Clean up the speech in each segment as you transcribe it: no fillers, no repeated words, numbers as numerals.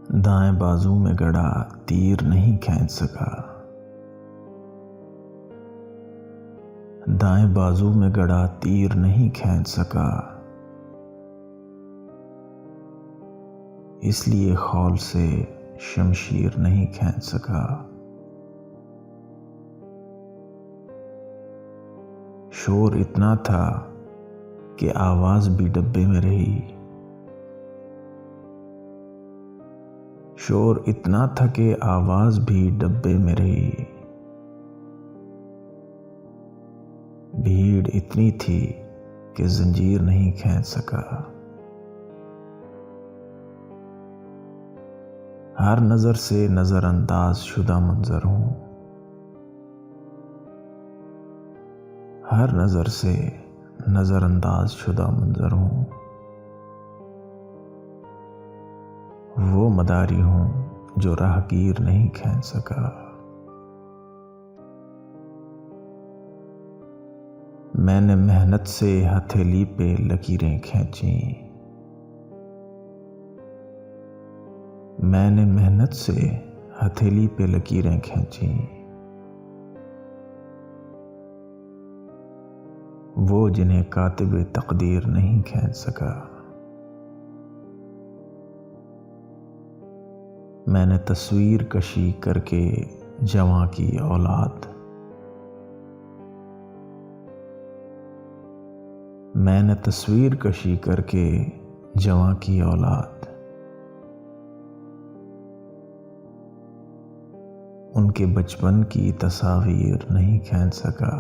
دائیں بازو میں گڑا تیر نہیں کھینچ سکا، دائیں بازو میں گڑا تیر نہیں کھینچ سکا، اس لیے خول سے شمشیر نہیں کھینچ سکا۔ شور اتنا تھا کہ آواز بھی ڈبے میں رہی، شور اتنا تھا کہ آواز بھی ڈبے میں رہی، بھیڑ اتنی تھی کہ زنجیر نہیں کھینچ سکا۔ ہر نظر سے نظر انداز شدہ منظر ہوں، ہر نظر سے نظر انداز شدہ منظر ہوں، وہ مداری ہوں جو راہگیر نہیں کھینچ سکا۔ میں نے محنت سے ہتھیلی پہ لکیریں کھینچیں، میں نے محنت سے ہتھیلی پہ لکیریں کھینچیں، وہ جنہیں کاتب تقدیر نہیں کھینچ سکا۔ میں نے تصویر کشی کر کے جواں کی اولاد، میں نے تصویر کشی کر کے جواں کی اولاد، ان کے بچپن کی تصاویر نہیں کھینچ سکا۔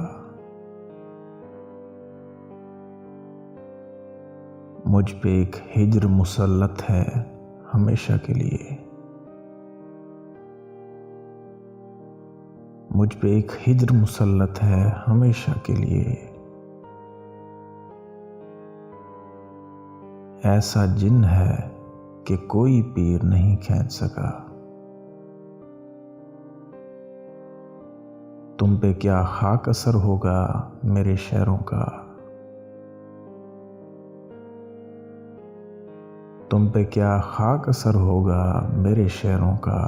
مجھ پہ ایک ہجر مسلط ہے ہمیشہ کے لیے، مجھ پہ ایک ہجر مسلط ہے ہمیشہ کے لیے، ایسا جن ہے کہ کوئی پیر نہیں کھینچ سکا۔ تم پہ کیا خاک اثر ہوگا میرے شعروں کا، تم پہ کیا خاک اثر ہوگا میرے شعروں کا،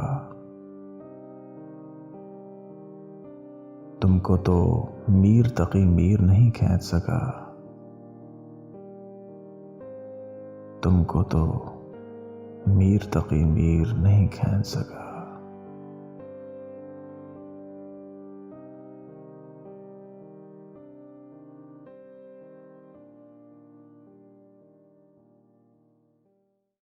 تم کو تو میر تقی میر نہیں کھینچ سکا، تم کو تو میر تقی میر نہیں کھینچ سکا۔